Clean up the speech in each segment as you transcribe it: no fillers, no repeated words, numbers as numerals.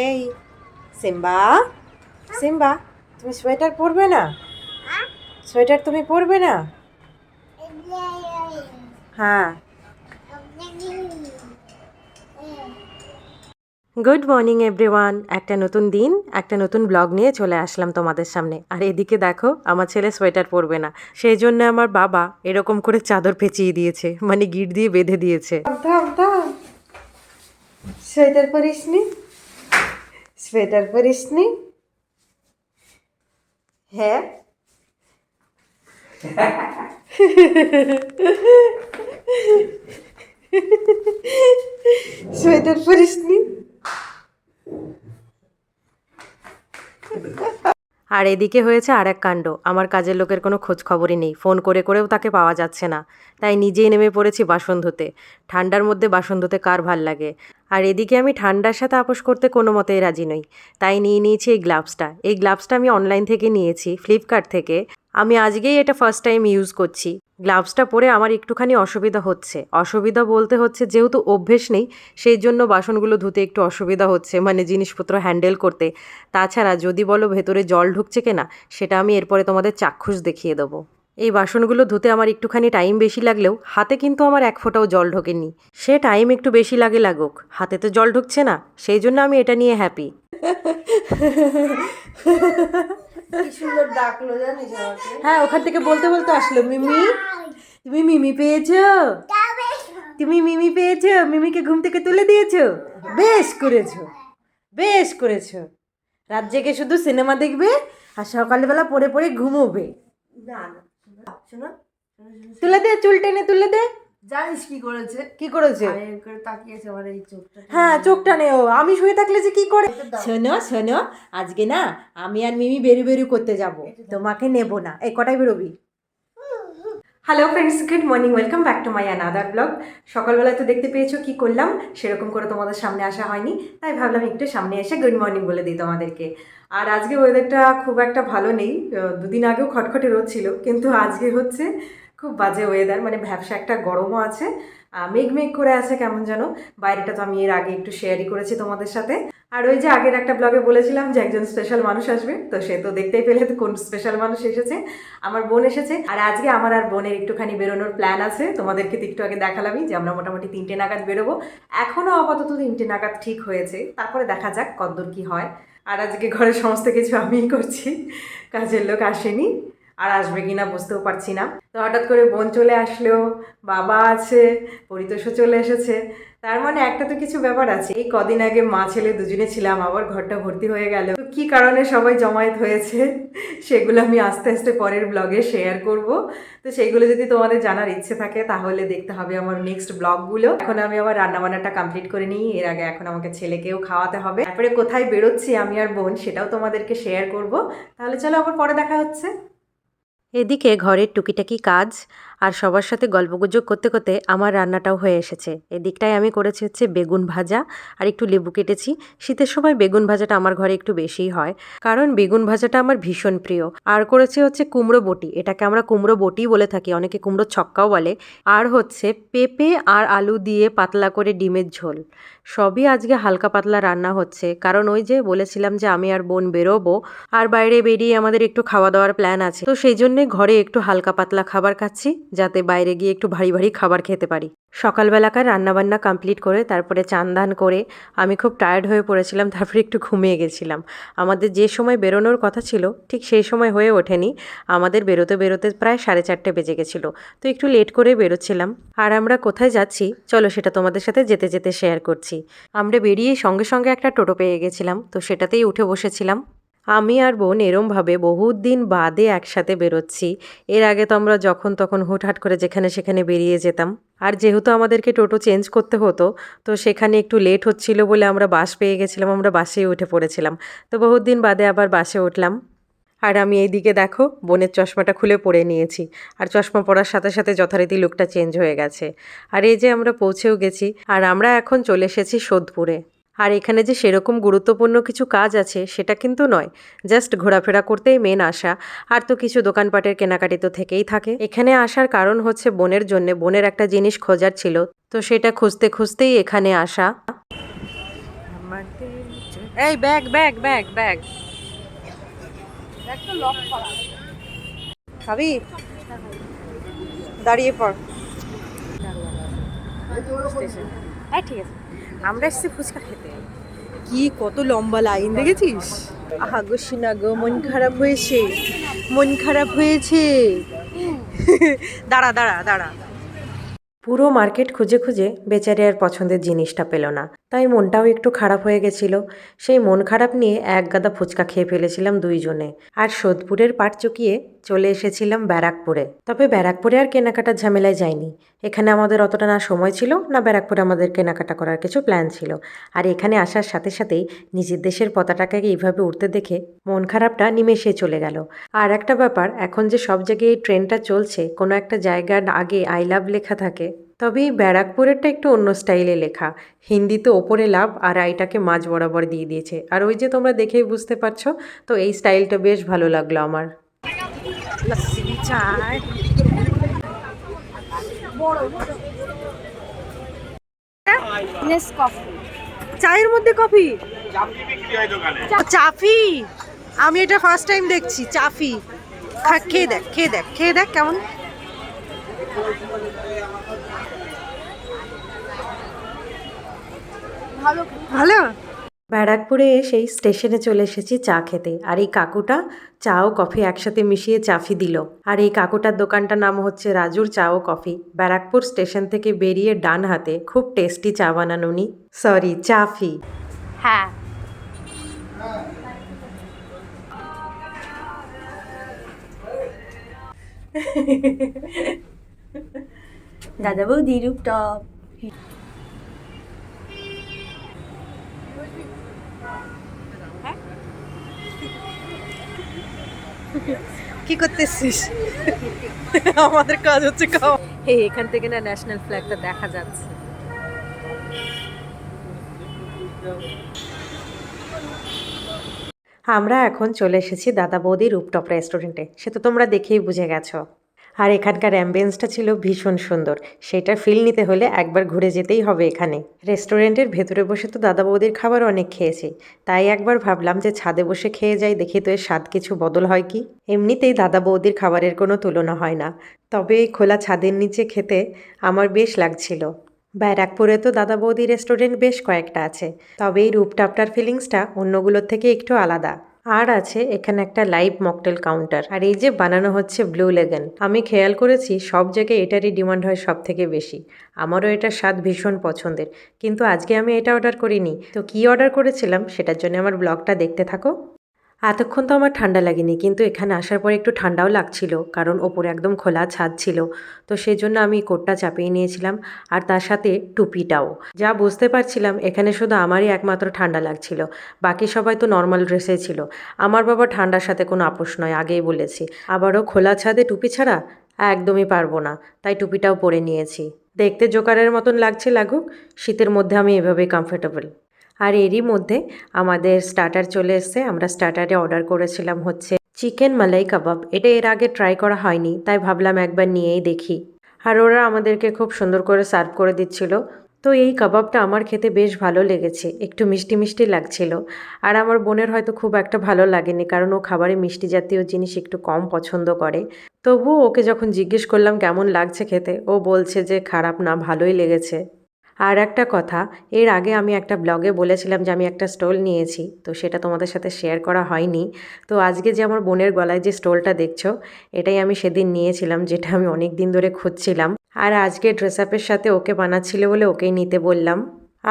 এই Simba, Simba তুমি sweater পরবে না? সোয়েটার তুমি পরবে না? হ্যাঁ। Good morning everyone. একটা নতুন দিন, একটা নতুন ব্লগ নিয়ে চলে আসলাম তোমাদের সামনে। আর এদিকে দেখো, আমার ছেলে সোয়েটার পরবে না, সেই জন্য আমার বাবা এরকম করে চাদর পেঁচিয়ে দিয়েছে, মানে গিট দিয়ে বেঁধে দিয়েছে। সোয়েটার পরিসনি? সোয়েটার পরিসনি? হ্যাঁ। সোয়েটার পরিসনি? আর এদিকে হয়েছে আর এক কাণ্ড। আমার কাজের লোকের কোনো খোঁজ খবরই নেই, ফোন করে করেও তাকে পাওয়া যাচ্ছে না। তাই নিজেই নেমে পড়েছি বাসন ধুতে। ঠান্ডার মধ্যে বাসন ধুতে কার ভাল লাগে। আর এদিকে আমি ঠান্ডার সাথে আপোষ করতে কোনো মতেই রাজি নই। তাই নিয়ে নিয়েছি এই গ্লাভসটা। এই গ্লাভসটা আমি অনলাইন থেকে নিয়েছি, ফ্লিপকার্ট থেকে। আমি আজকেই এটা ফার্স্ট টাইম ইউজ করছি। গ্লাভসটা পরে আমার একটুখানি অসুবিধা হচ্ছে। অসুবিধা বলতে হচ্ছে, যেহেতু অভ্যেস নেই সেই জন্য বাসনগুলো ধুতে একটু অসুবিধা হচ্ছে, মানে জিনিসপত্র হ্যান্ডেল করতে। তাছাড়া যদি বলো ভেতরে জল ঢুকছে কিনা, সেটা আমি এরপরে তোমাদের চাক্ষুষ দেখিয়ে দেবো। এই বাসনগুলো ধুতে আমার একটুখানি টাইম বেশি লাগলেও হাতে কিন্তু আমার এক ফোঁটাও জল ঢোকেনি। সে টাইম একটু বেশি লাগুক, হাতে তো জল ঢুকছে না, সেই জন্য আমি এটা নিয়ে হ্যাপি। কি সুন্দর ডাকলো জানিস আমাকে। হ্যাঁ, ওখান থেকে বলতে বলতে আসলো, মিমি তুমি মিমি পেয়েছো? তুমি মিমি পেয়েছো? মিমিকে ঘুম থেকে তুলে দিয়েছো? বেশ করেছো, বেশ করেছো। রাত জেগে শুধু সিনেমা দেখবে আর সকালবেলা পড়ে পড়ে ঘুমোবে। না না, শোনো, তুলে দে, চুল টেনে তুলে দে। জানিস কি করেছে? কি করেছে? আর এর করে তাকিয়েছে আমার এই চোখটা। হ্যাঁ, চোখটা নেও। আমি শুয়ে থাকলে যে কি করে। শোনো শোনো, আজকে না আমি আর মিমি বেরু করতে যাব, তোমাকে নেব না। এই কটায় বেরোবি? Hello friends, good morning, welcome back to my another blog. সকালবেলায় তো দেখতে পেয়েছো কি করলাম, সেরকম করে তোমাদের সামনে আসা হয়নি, তাই ভাবলাম একটু সামনে এসে গুড মর্নিং বলে দিই তোমাদেরকে। আর আজকে ওয়েদারটা খুব একটা ভালো নেই। দুদিন আগেও খটখটে রোদ ছিল, কিন্তু আজকে হচ্ছে খুব বাজে ওয়েদার, মানে ভ্যাবসা একটা গরমও আছে, মেঘ মেঘ করে আছে কেমন যেন। বাইরেটা তো আমি এর আগে একটু শেয়ারই করেছি তোমাদের সাথে। আর ওই যে আগের একটা ব্লগে বলেছিলাম যে একজন স্পেশাল মানুষ আসবে, তো সে তো দেখতেই পেলে তো কোন স্পেশাল মানুষ এসেছে। আমার বোন এসেছে। আর আজকে আমার আর বোনের একটুখানি বেরোনোর প্ল্যান আছে। তোমাদেরকে তো একটু আগে দেখালামই যে আমরা মোটামুটি 3টে নাগাদ বেরোবো। এখনও আপাতত 3টে নাগাদ ঠিক হয়েছে, তারপরে দেখা যাক কতদূর কী হয়। আর আজকে ঘরের সমস্ত কিছু আমিই করছি, কাজের লোক আসেনি। আর আসবে কিনা বুঝতেও পারছি না। তো হঠাৎ করে বোন চলে আসলো, বাবা আছে, পরিতোষও চলে এসেছে। তার মানে একটা তো কিছু ব্যাপার আছে। এই কদিন আগে মা ছেলে দুজনে ছিলাম, আবার ঘরটা ভর্তি হয়ে গেল। তো কী কারণে সবাই জমায়েত হয়েছে সেগুলো আমি আস্তে আস্তে পরের ব্লগে শেয়ার করব। তো সেইগুলো যদি তোমাদের জানার ইচ্ছে থাকে তাহলে দেখতে হবে আমার নেক্সট ব্লগগুলো। এখন আমি আমার রান্নাবান্নাটা কমপ্লিট করে নিই, এর আগে এখন আমাকে ছেলেকেও খাওয়াতে হবে। তারপরে কোথায় বেরোচ্ছি আমি আর বোন সেটাও তোমাদেরকে শেয়ার করব। তাহলে চলো আবার পরে দেখা হচ্ছে। এদিকে ঘরের টুকিটাকি কাজ আর সবার সাথে গল্পগুজব করতে করতে আমার রান্নাটাও হয়ে এসেছে। এদিকটায় আমি করেছি হচ্ছে বেগুন ভাজা আর একটু লেবু কেটেছি। শীতের সময় বেগুন ভাজাটা আমার ঘরে একটু বেশিই হয়, কারণ বেগুন ভাজাটা আমার ভীষণ প্রিয়। আর করেছি হচ্ছে কুমড়ো বটি, এটাকে আমরা কুমড়ো বটি বলে থাকি, অনেকে কুমড়ো ছক্কাও বলে। আর হচ্ছে পেঁপে আর আলু দিয়ে পাতলা করে ডিমের ঝোল। সবই আজকে হালকা পাতলা রান্না হচ্ছে, কারণ ওই যে বলেছিলাম যে আমি আর বোন বেরোবো, আর বাইরে বেরিয়ে আমাদের একটু খাওয়া দাওয়ার প্ল্যান আছে। তো সেই জন্যে ঘরে একটু হালকা পাতলা খাবার খাচ্ছি, যাতে বাইরে গিয়ে একটু ভারী ভারী খাবার খেতে পারি। সকালবেলাকার রান্নাবান্না কমপ্লিট করে তারপরে চান দান করে আমি খুব টায়ার্ড হয়ে পড়েছিলাম, তারপরে একটু ঘুমিয়ে গেছিলাম। আমাদের যে সময় বেরোনোর কথা ছিল ঠিক সেই সময় হয়ে ওঠেনি। আমাদের বেরোতে বেরোতে প্রায় 4:30 বেজে গেছিলো। তো একটু লেট করে বেরোচ্ছিলাম। আর আমরা কোথায় যাচ্ছি চলো সেটা তোমাদের সাথে যেতে যেতে শেয়ার করছি। আমরা বেরিয়ে সঙ্গে সঙ্গে একটা টোটো পেয়ে গেছিলাম, তো সেটাতেই উঠে বসেছিলাম। আমি আর বোন এরমভাবে বহুত দিন বাদে একসাথে বেরোচ্ছি। এর আগে তো আমরা যখন তখন হুটহাট করে যেখানে সেখানে বেরিয়ে যেতাম। আর যেহেতু আমাদেরকে টোটো চেঞ্জ করতে হতো, তো সেখানে একটু লেট হচ্ছিল বলে আমরা বাস পেয়ে গেছিলাম, আমরা বাসেই উঠে পড়েছিলাম। তো বহুত দিন বাদে আবার বাসে উঠলাম। আর আমি এইদিকে দেখো বোনের চশমাটা খুলে পরে নিয়েছি, আর চশমা পরার সাথে সাথে যথারীতি লুকটা চেঞ্জ হয়ে গেছে। আর এই যে আমরা পৌঁছেও গেছি, আর আমরা এখন চলে এসেছি সোদপুরে। আর এখানে যে সেরকম গুরুত্বপূর্ণ কিছু কাজ আছে সেটা কিন্তু নয়, জাস্ট ঘোরাফেরা করতেই মেন আসা। আর তো কিছু দোকানপাটের কেনাকাটি তো থেকেই থাকে। এখানে আসার কারণ হচ্ছে বোনের জন্যে, বোনের একটা জিনিস খোঁজার ছিল, তো সেটা খুঁজতে খুঁজতেই এখানে আসা। এই ব্যাগ ব্যাগ ব্যাগ ব্যাগ খাবি? দাঁড়িয়ে পড়। হ্যাঁ ঠিক আছে, আমরা এসেছি ফুচকা খেতে। কি কত লম্বা লাইন দেখেছিস? আহা গো সিনা গো, মন খারাপ হয়েছে, মন খারাপ হয়েছে। দাঁড়া দাঁড়া দাঁড়া। পুরো মার্কেট খুঁজে খুঁজে বেচারি আর পছন্দের জিনিসটা পেল না, তাই মনটাও একটু খারাপ হয়ে গেছিল। সেই মন খারাপ নিয়ে এক গাদা ফুচকা খেয়ে ফেলেছিলাম দুইজনে, আর সোদপুরের পাট চুকিয়ে চলে এসেছিলাম ব্যারাকপুরে। তবে ব্যারাকপুরে আর কেনাকাটার ঝামেলায় যাইনি। এখানে আমাদের অতটা না সময় ছিল, না ব্যারাকপুরে আমাদের কেনাকাটা করার কিছু প্ল্যান ছিল। আর এখানে আসার সাথে সাথেই নিজের দেশের পতাকাকে এইভাবে উঠতে দেখে মন খারাপটা নিমেষে চলে গেল। আর একটা ব্যাপার, এখন যে সব জায়গায় এই ট্রেনটা চলছে, কোনো একটা জায়গার আগে আই লাভ লেখা থাকে, তবে এই ব্যারাকপুরেরটা একটু অন্য স্টাইলে লেখা। হিন্দিতে ওপরে লাভ আর আইটাকে মাঝ বরাবর দিয়ে দিয়েছে। আর ওই যে তোমরা দেখেই বুঝতে পারছো, তো এই স্টাইলটা বেশ ভালো লাগলো আমার। লস্যি চায়, চায়ের মধ্যে কফি, চাফি। আমি এটা ফার্স্ট টাইম দেখছি চাফি। খেয়ে দেখ, খেয়ে দেখ, খেয়ে দেখ কেমন। ভালো। ব্যারাকপুরে এসেই স্টেশনে চলে এসেছি চা খেতে। আর এই কাকুটা চা ও কফি একসাথে মিশিয়ে চাফি দিল। আর এই কাকুটার দোকানটার নাম হচ্ছে রাজুর চা ও কফি। ব্যারাকপুর স্টেশন থেকে বেরিয়ে ডান হাতে খুব টেস্টি চা বানান উনি, সরি চাফি। হ্যাঁ দাদা বৌদি রূপটপ। কি করতেছিস? আমাদের কাজ হচ্ছে খাওয়া। এই এখান থেকে না ন্যাশনাল ফ্ল্যাগটা দেখা যাচ্ছে। আমরা এখন চলে এসেছি দাদা বৌদি রুপটপ রেস্টুরেন্টে, সে তো তোমরা দেখেই বুঝে গেছো। আর এখানকার অ্যাম্বিয়েন্সটা ছিল ভীষণ সুন্দর। সেটা ফিল নিতে হলে একবার ঘুরে যেতেই হবে এখানে। রেস্টুরেন্টের ভেতরে বসে তো দাদা বৌদির খাবার অনেক খেয়েছি, তাই একবার ভাবলাম যে ছাদে বসে খেয়ে যাই, দেখি তো এর স্বাদ কিছু বদল হয় কি। এমনিতেই দাদা বৌদির খাবারের কোনো তুলনা হয় না, তবে এই খোলা ছাদের নিচে খেতে আমার বেশ লাগছিল। ব্যারাকপুরে তো দাদা বৌদি রেস্টুরেন্ট বেশ কয়েকটা আছে, তবে এই রুপটপটার ফিলিংসটা অন্যগুলোর থেকে একটু আলাদা। আর আছে এখানে একটা লাইভ মকটেল কাউন্টার। আর এই যে বানানো হচ্ছে ব্লু লেগন, আমি খেয়াল করেছি সব জায়গায় এটারই ডিমান্ড হয় সব থেকে বেশি। আমারও এটার স্বাদ ভীষণ পছন্দের, কিন্তু আজকে আমি এটা অর্ডার করিনি। তো কী অর্ডার করেছিলাম সেটার জন্য আমার ব্লগটা দেখতে থাকো। এতক্ষণ তো আমার ঠান্ডা লাগেনি, কিন্তু এখানে আসার পরে একটু ঠান্ডাও লাগছিল, কারণ ওপরে একদম খোলা ছাদ ছিল। তো সেই জন্য আমি কোটটা চাপিয়ে নিয়েছিলাম, আর তার সাথে টুপিটাও। যা বুঝতে পারছিলাম এখানে শুধু আমারই একমাত্র ঠান্ডা লাগছিল, বাকি সবাই তো নর্মাল ড্রেসে ছিল। আমার বাবা ঠান্ডার সাথে কোনো আপোষ নয়, আগেই বলেছি। আবারও খোলা ছাদে টুপি ছাড়া একদমই পারবো না, তাই টুপিটাও পরে নিয়েছি। দেখতে জোকারের মতন লাগছে লাগুক, শীতের মধ্যে আমি এভাবেই কমফোর্টেবল। আর এরই মধ্যে আমাদের স্টার্টার চলে এসছে। আমরা স্টার্টারে অর্ডার করেছিলাম হচ্ছে চিকেন মালাই কাবাব। এটা এর আগে ট্রাই করা হয়নি, তাই ভাবলাম একবার নিয়েই দেখি। আর ওরা আমাদেরকে খুব সুন্দর করে সার্ভ করে দিচ্ছিল। তো এই কাবাবটা আমার খেতে বেশ ভালো লেগেছে, একটু মিষ্টি মিষ্টি লাগছিল। আর আমার বোনের হয়তো খুব একটা ভালো লাগেনি, কারণ ও খাবারে মিষ্টি জাতীয় জিনিস একটু কম পছন্দ করে। তবুও ওকে যখন জিজ্ঞেস করলাম কেমন লাগছে খেতে, ও বলছে যে খারাপ না, ভালোই লেগেছে। আর একটা কথা, এর আগে আমি একটা ব্লগে বলেছিলাম যে আমি একটা স্টোল নিয়েছি, তো সেটা তোমাদের সাথে শেয়ার করা হয়নি। তো আজকে যে আমার বোনের গলায় যে স্টোলটা দেখছো, এটাই আমি সেদিন নিয়েছিলাম, যেটা আমি অনেক দিন ধরে খুঁজছিলাম। আর আজকে ড্রেস আপের সাথে ওকে বানাচ্ছিল বলে ওকেই নিতে বললাম।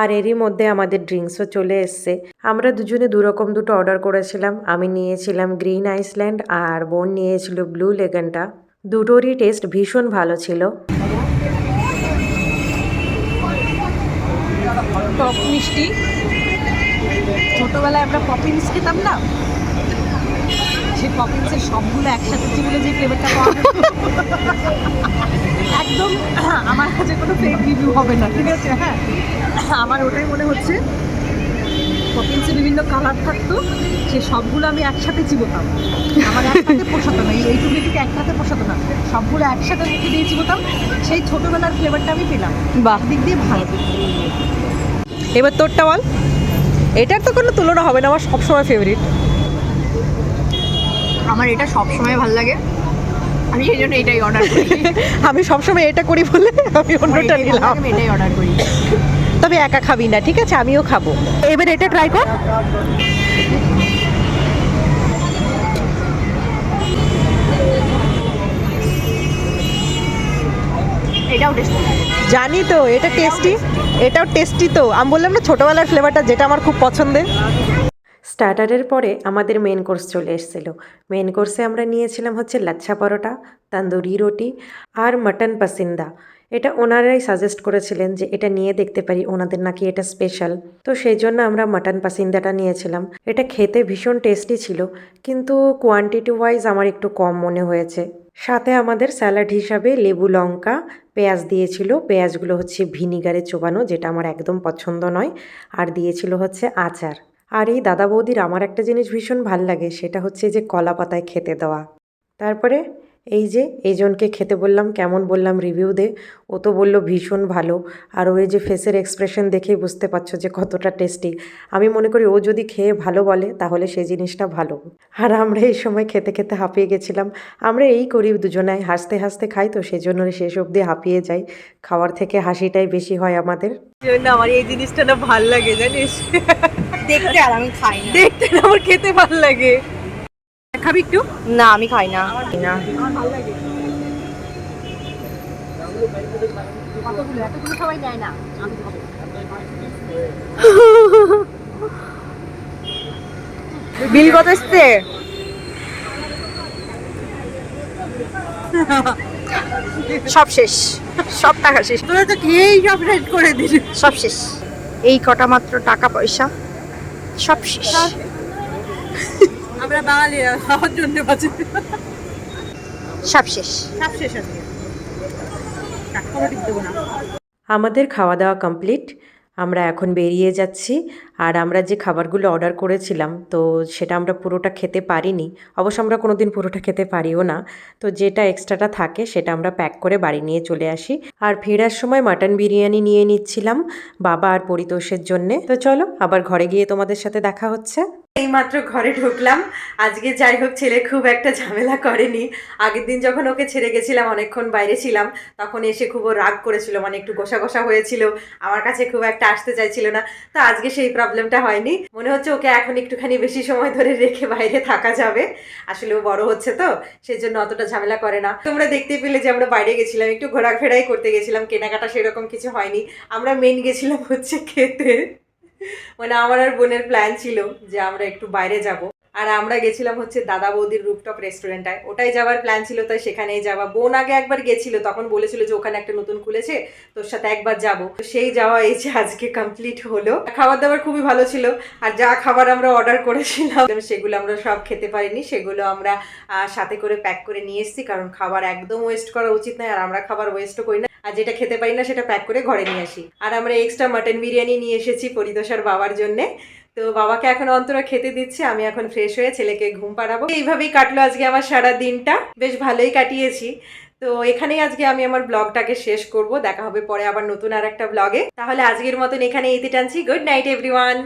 আর এরই মধ্যে আমাদের ড্রিঙ্কসও চলে এসছে। আমরা দুজনে দুরকম দুটো অর্ডার করেছিলাম। আমি নিয়েছিলাম গ্রিন আইসল্যান্ড, আর বোন নিয়েছিল ব্লু লেগনটা। দুটোরই টেস্ট ভীষণ ভালো ছিল। টক মিষ্টি, ছোটোবেলায় আমরা পপিন্স খেতাম না, সেই পপিন্সের সবগুলো একসাথে চিবলে যে ফ্লেভারটা পাওয়া যেত, একদম আমার কাছে কোনো ফেক রিভিউ হবে না, ঠিক আছে? হ্যাঁ, আমার ওটাই মনে হচ্ছে পপিন্সে বিভিন্ন কালার থাকতো, সে সবগুলো আমি একসাথে চিবোতাম। আমার একসাথে পোষাতো না, এইটুকু থেকে একসাথে পোষাতো না, সবগুলো একসাথে মুখে দিয়ে চিবোতাম। সেই ছোটোবেলার ফ্লেভারটা আমি পেলাম। বাহ, দিক দিয়ে ভালো। এবার তোরটা বল। এটার তো কোনো তুলনা হবে না, আমার সবসময় ফেভারিট। আমার এটা সবসময় ভালো লাগে, আমি সেই জন্য এটাই অর্ডার করি। আমি সবসময় এটা করি বলে আমি অন্যটা নিলাম। আমি এটাই অর্ডার করি। তবে একা খাবি না, ঠিক আছে, আমিও খাবো। এবার এটা ট্রাই কর। এটাও টেস্ট জানি তো এটা টেস্টি, এটাও টেস্টি। তো আমি বললাম না ছোটোবেলার ফ্লেভারটা, যেটা আমার খুব পছন্দের। স্টার্টারের পরে আমাদের মেন কোর্স চলে এসেছিল। মেন কোর্সে আমরা নিয়েছিলাম হচ্ছে লাচ্ছা পরোটা, তন্দুরি রুটি আর মাটন পাসিন্দা। এটা ওনারাই সাজেস্ট করেছিলেন যে এটা নিয়ে দেখতে পারি, ওনাদের নাকি এটা স্পেশাল। তো সেই জন্য আমরা মাটন পাসিন্দাটা নিয়েছিলাম। এটা খেতে ভীষণ টেস্টি ছিল, কিন্তু কোয়ান্টিটি ওয়াইজ আমার একটু কম মনে হয়েছে। সাথে আমাদের স্যালাড হিসাবে লেবু লঙ্কা পেঁয়াজ দিয়েছিল। পেঁয়াজগুলো হচ্ছে ভিনিগারে চোবানো, যেটা আমার একদম পছন্দ নয়। আর দিয়েছিল হচ্ছে আচার। আর এই দাদা বৌদির আমার একটা জিনিস ভীষণ ভাল লাগে, সেটা হচ্ছে যে কলা পাতায় খেতে দেওয়া। তারপরে এই যে এইজনকে খেতে বললাম, কেমন বললাম রিভিউ দে, ও তো বলল ভীষণ ভালো। আর ওই যে ফেসের এক্সপ্রেশন দেখেই বুঝতে পারছো যে কতটা টেস্টি। আমি মনে করি ও যদি খেয়ে ভালো বলে তাহলে সেই জিনিসটা ভালো। আর আমরা এই সময় খেতে খেতে হাঁপিয়ে গেছিলাম। আমরা এই করি দুজনায়, হাসতে হাসতে খাই, তো সেই জন্য শেষ অবধি হাঁপিয়ে যাই। খাওয়ার থেকে হাসিটাই বেশি হয় আমাদের। আমার এই জিনিসটা না ভাল লাগে, জানিস, দেখতে। আর আমি খাই না। দেখতে না, আমার খেতে ভাল লাগে। খাবি একটু? না, আমি খাই না। না, এতগুলো সবাই নেয় না। বিল কত এসছে? সব শেষ, সব টাকা শেষ, তোরা তো খেয়েই সব রেড করে দিস। সব শেষ। এই কটা মাত্র টাকা পয়সা সব শেষ। আমরা বাঙালিরা খাওয়ার জন্য বাঁচি। সব শেষ। সব শেষ আছে, টাকা ঠিক দেবো না। আমাদের খাওয়া দাওয়া কমপ্লিট। আমরা এখন বেরিয়ে যাচ্ছি। আর আমরা যে খাবারগুলো অর্ডার করেছিলাম, তো সেটা আমরা পুরোটা খেতে পারিনি। অবশ্য আমরা কোনো দিন পুরোটা খেতে পারিও না। তো যেটা এক্সট্রাটা থাকে সেটা আমরা প্যাক করে বাড়ি নিয়ে চলে আসি। আর ফেরার সময় মাটন বিরিয়ানি নিয়ে নিচ্ছিলাম বাবা আর পরিতোষের জন্যে। তো চলো আবার ঘরে গিয়ে তোমাদের সাথে দেখা হচ্ছে। এইমাত্র ঘরে ঢুকলাম। আজকে যাই হোক ছেলে খুব একটা ঝামেলা করেনি। আগের দিন যখন ওকে ছেড়ে গেছিলাম, অনেকক্ষণ বাইরে ছিলাম, তখন এসে খুব রাগ করেছিল, মানে একটু গোসা গোসা হয়েছিল, আমার কাছে খুব একটা আসতে চাইছিল না। তো আজকে সেই প্রবলেমটা হয়নি। মনে হচ্ছে ওকে এখন একটুখানি বেশি সময় ধরে রেখে বাইরে থাকা যাবে। আসলে ও বড় হচ্ছে তো, সেই জন্য অতটা ঝামেলা করে না। তোমরা দেখতে পেলে যে আমরা বাইরে গেছিলাম, একটু ঘোরাফেরাই করতে গেছিলাম, কেনাকাটা সেরকম কিছু হয়নি। আমরা মেন গেছিলাম হচ্ছে খেতে। মানে আমার আর বোনের প্ল্যান ছিল যে আমরা একটু বাইরে যাব। আর আমরা গেছিলাম হচ্ছে দাদা বৌদির রুফটপ রেস্টুরেন্টটায়, ওটাই যাওয়ার প্ল্যান ছিল, তাই সেখানেই যাওয়া। বোন আগে একবার গেছিল, তখন বলেছিল যে ওখানে একটা নতুন খুলেছে, তোর সাথে একবার যাব। তো সেই যাওয়া এই যে আজকে কমপ্লিট হলো। খাবার দাবার খুবই ভালো ছিল। আর যা খাবার আমরা অর্ডার করেছিলাম সেগুলো আমরা সব খেতে পারিনি, সেগুলো আমরা সাথে করে প্যাক করে নিয়ে এসেছি, কারণ খাবার একদম ওয়েস্ট করা উচিত নয়। আর আমরা খাবার ওয়েস্টও করি না, আর যেটা খেতে পারি না সেটা প্যাক করে ঘরে নিয়ে আসি। আর আমরা এক্সট্রা মাটন বিরিয়ানি নিয়ে এসেছি পরিতোষার বাবার জন্যে। তো বাবাকে এখন অন্তরা খেতে দিচ্ছে, আমি এখন ফ্রেশ হয়ে ছেলেকে ঘুম পাড়াবো। এইভাবেই কাটলো আজকে আমার সারা দিনটা, বেশ ভালোই কাটিয়েছি। তো এখানেই আজকে আমি আমার ব্লগটাকে শেষ করব। দেখা হবে পরে আবার নতুন আর একটা ব্লগে। তাহলে আজকের মতন এখানে ইতি টানছি। Good night everyone.